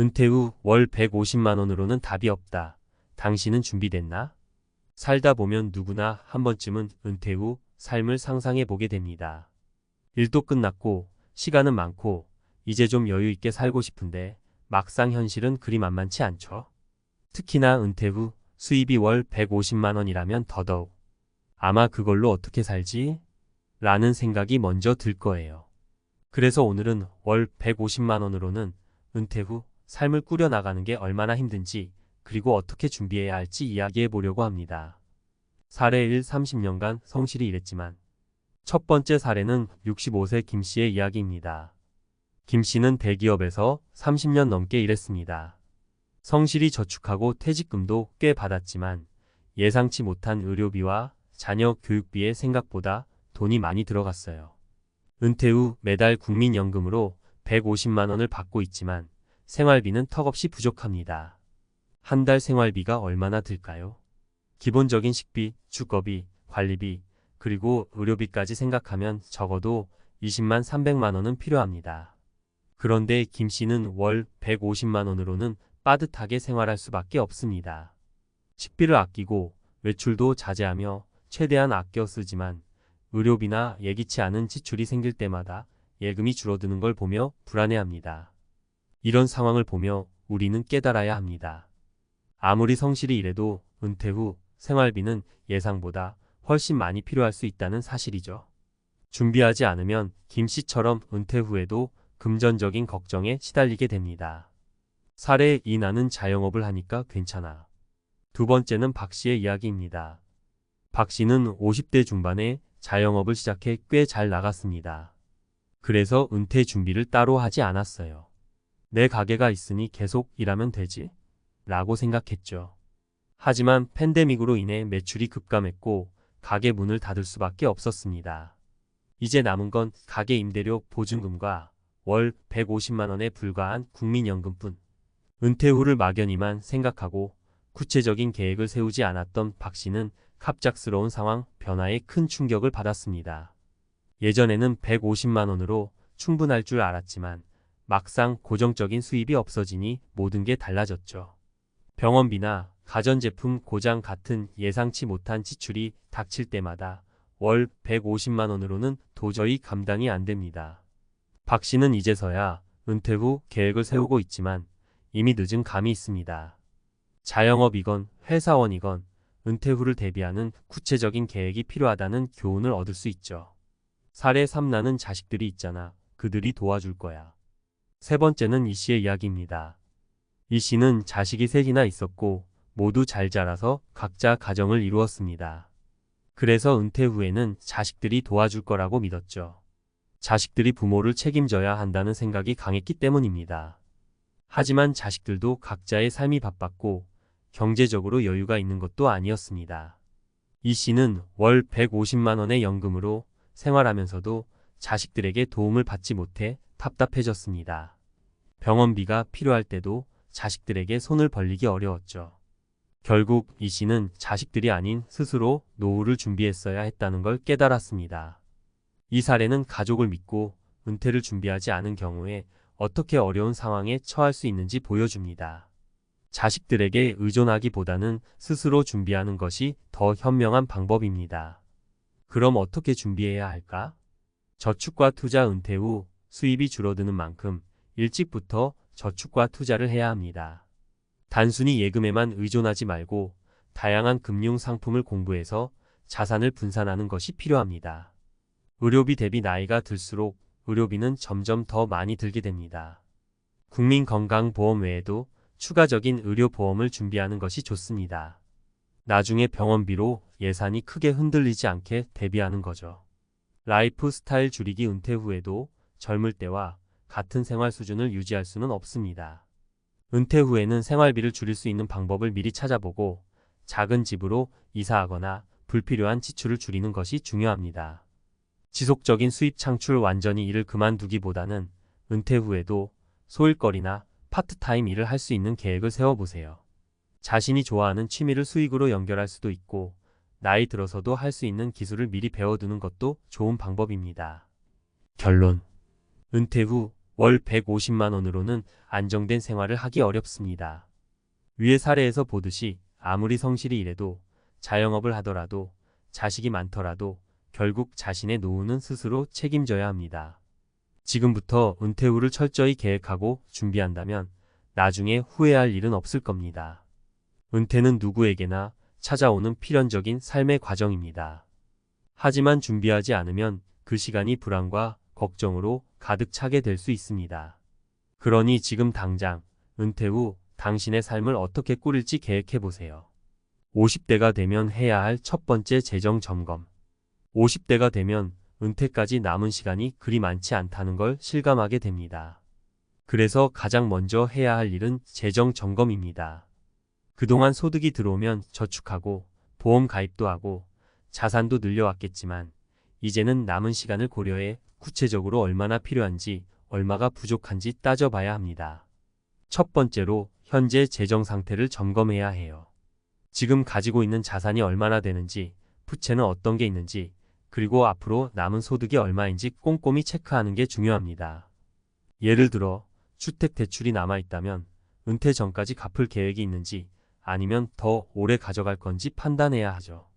은퇴 후 월 150만 원으로는 답이 없다. 당신은 준비됐나? 살다 보면 누구나 한 번쯤은 은퇴 후 삶을 상상해 보게 됩니다. 일도 끝났고 시간은 많고 이제 좀 여유 있게 살고 싶은데 막상 현실은 그리 만만치 않죠. 특히나 은퇴 후 수입이 월 150만 원이라면 더더욱 아마 그걸로 어떻게 살지? 라는 생각이 먼저 들 거예요. 그래서 오늘은 월 150만 원으로는 은퇴 후 삶을 꾸려나가는 게 얼마나 힘든지 그리고 어떻게 준비해야 할지 이야기해 보려고 합니다. 사례 1. 30년간 성실히 일했지만 첫 번째 사례는 65세 김 씨의 이야기입니다. 김 씨는 대기업에서 30년 넘게 일했습니다. 성실히 저축하고 퇴직금도 꽤 받았지만 예상치 못한 의료비와 자녀 교육비에 생각보다 돈이 많이 들어갔어요. 은퇴 후 매달 국민연금으로 150만 원을 받고 있지만 생활비는 턱없이 부족합니다. 한 달 생활비가 얼마나 들까요? 기본적인 식비, 주거비, 관리비, 그리고 의료비까지 생각하면 적어도 20만 300만 원은 필요합니다. 그런데 김 씨는 월 150만 원으로는 빠듯하게 생활할 수밖에 없습니다. 식비를 아끼고 외출도 자제하며 최대한 아껴 쓰지만 의료비나 예기치 않은 지출이 생길 때마다 예금이 줄어드는 걸 보며 불안해합니다. 이런 상황을 보며 우리는 깨달아야 합니다. 아무리 성실히 일해도 은퇴 후 생활비는 예상보다 훨씬 많이 필요할 수 있다는 사실이죠. 준비하지 않으면 김 씨처럼 은퇴 후에도 금전적인 걱정에 시달리게 됩니다. 사례 2. 나는 자영업을 하니까 괜찮아. 두 번째는 박 씨의 이야기입니다. 박 씨는 50대 중반에 자영업을 시작해 꽤 잘 나갔습니다. 그래서 은퇴 준비를 따로 하지 않았어요. 내 가게가 있으니 계속 일하면 되지? 라고 생각했죠. 하지만 팬데믹으로 인해 매출이 급감했고 가게 문을 닫을 수밖에 없었습니다. 이제 남은 건 가게 임대료 보증금과 월 150만 원에 불과한 국민연금뿐. 은퇴 후를 막연히만 생각하고 구체적인 계획을 세우지 않았던 박 씨는 갑작스러운 상황 변화에 큰 충격을 받았습니다. 예전에는 150만 원으로 충분할 줄 알았지만 막상 고정적인 수입이 없어지니 모든 게 달라졌죠. 병원비나 가전제품 고장 같은 예상치 못한 지출이 닥칠 때마다 월 150만 원으로는 도저히 감당이 안 됩니다. 박 씨는 이제서야 은퇴 후 계획을 세우고 있지만 이미 늦은 감이 있습니다. 자영업이건 회사원이건 은퇴 후를 대비하는 구체적인 계획이 필요하다는 교훈을 얻을 수 있죠. 사례 3. 나는 자식들이 있잖아. 그들이 도와줄 거야. 세 번째는 이 씨의 이야기입니다. 이 씨는 자식이 셋이나 있었고 모두 잘 자라서 각자 가정을 이루었습니다. 그래서 은퇴 후에는 자식들이 도와줄 거라고 믿었죠. 자식들이 부모를 책임져야 한다는 생각이 강했기 때문입니다. 하지만 자식들도 각자의 삶이 바빴고 경제적으로 여유가 있는 것도 아니었습니다. 이 씨는 월 150만 원의 연금으로 생활하면서도 자식들에게 도움을 받지 못해 답답해졌습니다. 병원비가 필요할 때도 자식들에게 손을 벌리기 어려웠죠. 결국 이 씨는 자식들이 아닌 스스로 노후를 준비했어야 했다는 걸 깨달았습니다. 이 사례는 가족을 믿고 은퇴를 준비하지 않은 경우에 어떻게 어려운 상황에 처할 수 있는지 보여줍니다. 자식들에게 의존하기보다는 스스로 준비하는 것이 더 현명한 방법입니다. 그럼 어떻게 준비해야 할까? 저축과 투자. 은퇴 후 수입이 줄어드는 만큼 일찍부터 저축과 투자를 해야 합니다. 단순히 예금에만 의존하지 말고 다양한 금융 상품을 공부해서 자산을 분산하는 것이 필요합니다. 의료비 대비 나이가 들수록 의료비는 점점 더 많이 들게 됩니다. 국민건강보험 외에도 추가적인 의료보험을 준비하는 것이 좋습니다. 나중에 병원비로 예산이 크게 흔들리지 않게 대비하는 거죠. 라이프 스타일 줄이기. 은퇴 후에도 젊을 때와 같은 생활 수준을 유지할 수는 없습니다. 은퇴 후에는 생활비를 줄일 수 있는 방법을 미리 찾아보고 작은 집으로 이사하거나 불필요한 지출을 줄이는 것이 중요합니다. 지속적인 수입 창출. 완전히 일을 그만두기보다는 은퇴 후에도 소일거리나 파트타임 일을 할 수 있는 계획을 세워보세요. 자신이 좋아하는 취미를 수익으로 연결할 수도 있고 나이 들어서도 할 수 있는 기술을 미리 배워두는 것도 좋은 방법입니다. 결론. 은퇴 후 월 150만 원으로는 안정된 생활을 하기 어렵습니다. 위의 사례에서 보듯이 아무리 성실히 일해도 자영업을 하더라도 자식이 많더라도 결국 자신의 노후는 스스로 책임져야 합니다. 지금부터 은퇴 후를 철저히 계획하고 준비한다면 나중에 후회할 일은 없을 겁니다. 은퇴는 누구에게나 찾아오는 필연적인 삶의 과정입니다. 하지만 준비하지 않으면 그 시간이 불안과 걱정으로 가득 차게 될 수 있습니다. 그러니 지금 당장 은퇴 후 당신의 삶을 어떻게 꾸릴지 계획해 보세요. 50대가 되면 해야 할 첫 번째 재정 점검. 50대가 되면 은퇴까지 남은 시간이 그리 많지 않다는 걸 실감하게 됩니다. 그래서 가장 먼저 해야 할 일은 재정 점검입니다. 그동안 소득이 들어오면 저축하고 보험 가입도 하고 자산도 늘려왔겠지만 이제는 남은 시간을 고려해 구체적으로 얼마나 필요한지 얼마가 부족한지 따져봐야 합니다. 첫 번째로 현재 재정 상태를 점검해야 해요. 지금 가지고 있는 자산이 얼마나 되는지, 부채는 어떤 게 있는지, 그리고 앞으로 남은 소득이 얼마인지 꼼꼼히 체크하는 게 중요합니다. 예를 들어 주택 대출이 남아있다면 은퇴 전까지 갚을 계획이 있는지 아니면 더 오래 가져갈 건지 판단해야 하죠.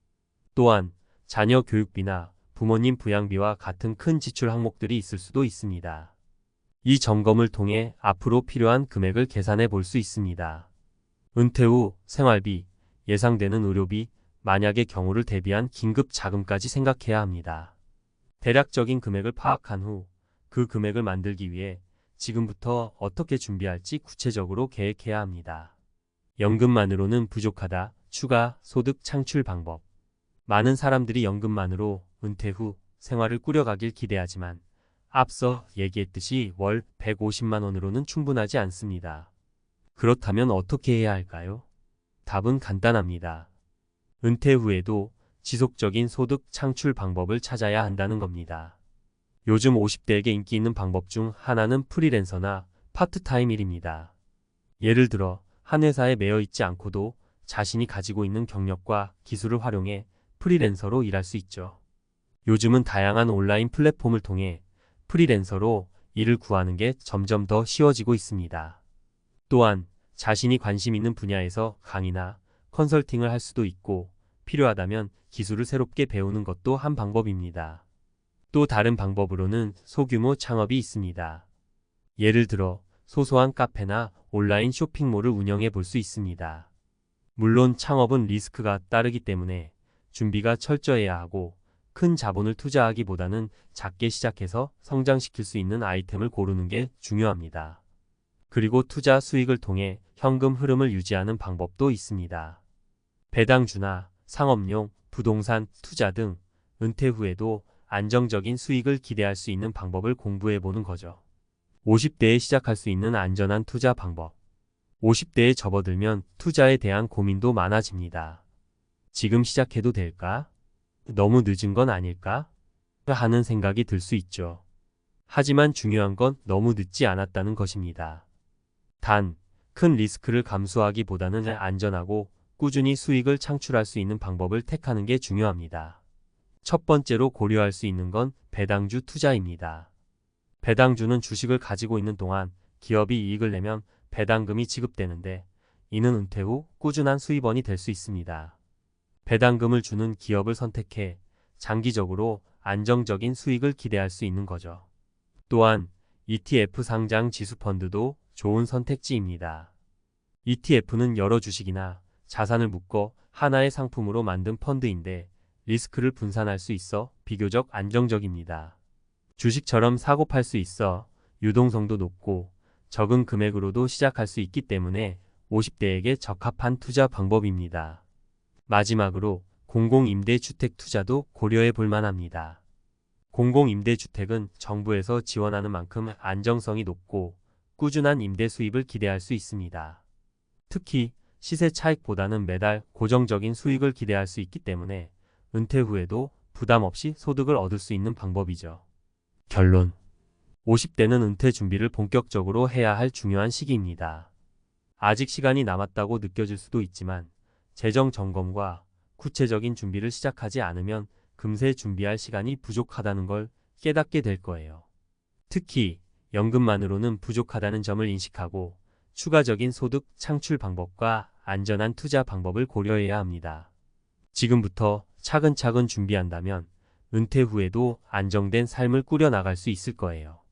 또한 자녀 교육비나 부모님 부양비와 같은 큰 지출 항목들이 있을 수도 있습니다. 이 점검을 통해 앞으로 필요한 금액을 계산해 볼 수 있습니다. 은퇴 후 생활비, 예상되는 의료비, 만약의 경우를 대비한 긴급 자금까지 생각해야 합니다. 대략적인 금액을 파악한 후 그 금액을 만들기 위해 지금부터 어떻게 준비할지 구체적으로 계획해야 합니다. 연금만으로는 부족하다. 추가 소득 창출 방법. 많은 사람들이 연금만으로 은퇴 후 생활을 꾸려가길 기대하지만 앞서 얘기했듯이 월 150만 원으로는 충분하지 않습니다. 그렇다면 어떻게 해야 할까요? 답은 간단합니다. 은퇴 후에도 지속적인 소득 창출 방법을 찾아야 한다는 겁니다. 요즘 50대에게 인기 있는 방법 중 하나는 프리랜서나 파트타임 일입니다. 예를 들어 한 회사에 매여 있지 않고도 자신이 가지고 있는 경력과 기술을 활용해 프리랜서로 일할 수 있죠. 요즘은 다양한 온라인 플랫폼을 통해 프리랜서로 일을 구하는 게 점점 더 쉬워지고 있습니다. 또한 자신이 관심 있는 분야에서 강의나 컨설팅을 할 수도 있고 필요하다면 기술을 새롭게 배우는 것도 한 방법입니다. 또 다른 방법으로는 소규모 창업이 있습니다. 예를 들어 소소한 카페나 온라인 쇼핑몰을 운영해 볼 수 있습니다. 물론 창업은 리스크가 따르기 때문에 준비가 철저해야 하고 큰 자본을 투자하기보다는 작게 시작해서 성장시킬 수 있는 아이템을 고르는 게 중요합니다. 그리고 투자 수익을 통해 현금 흐름을 유지하는 방법도 있습니다. 배당주나 상업용, 부동산, 투자 등 은퇴 후에도 안정적인 수익을 기대할 수 있는 방법을 공부해 보는 거죠. 50대에 시작할 수 있는 안전한 투자 방법. 50대에 접어들면 투자에 대한 고민도 많아집니다. 지금 시작해도 될까? 너무 늦은 건 아닐까? 하는 생각이 들 수 있죠. 하지만 중요한 건 너무 늦지 않았다는 것입니다. 단, 큰 리스크를 감수하기보다는 안전하고 꾸준히 수익을 창출할 수 있는 방법을 택하는 게 중요합니다. 첫 번째로 고려할 수 있는 건 배당주 투자입니다. 배당주는 주식을 가지고 있는 동안 기업이 이익을 내면 배당금이 지급되는데 이는 은퇴 후 꾸준한 수입원이 될 수 있습니다. 배당금을 주는 기업을 선택해 장기적으로 안정적인 수익을 기대할 수 있는 거죠. 또한 ETF 상장 지수펀드도 좋은 선택지입니다. ETF는 여러 주식이나 자산을 묶어 하나의 상품으로 만든 펀드인데 리스크를 분산할 수 있어 비교적 안정적입니다. 주식처럼 사고 팔 수 있어 유동성도 높고 적은 금액으로도 시작할 수 있기 때문에 50대에게 적합한 투자 방법입니다. 마지막으로 공공임대주택 투자도 고려해 볼 만합니다. 공공임대주택은 정부에서 지원하는 만큼 안정성이 높고 꾸준한 임대 수입을 기대할 수 있습니다. 특히 시세 차익보다는 매달 고정적인 수익을 기대할 수 있기 때문에 은퇴 후에도 부담 없이 소득을 얻을 수 있는 방법이죠. 결론. 50대는 은퇴 준비를 본격적으로 해야 할 중요한 시기입니다. 아직 시간이 남았다고 느껴질 수도 있지만 재정 점검과 구체적인 준비를 시작하지 않으면 금세 준비할 시간이 부족하다는 걸 깨닫게 될 거예요. 특히 연금만으로는 부족하다는 점을 인식하고 추가적인 소득 창출 방법과 안전한 투자 방법을 고려해야 합니다. 지금부터 차근차근 준비한다면 은퇴 후에도 안정된 삶을 꾸려나갈 수 있을 거예요.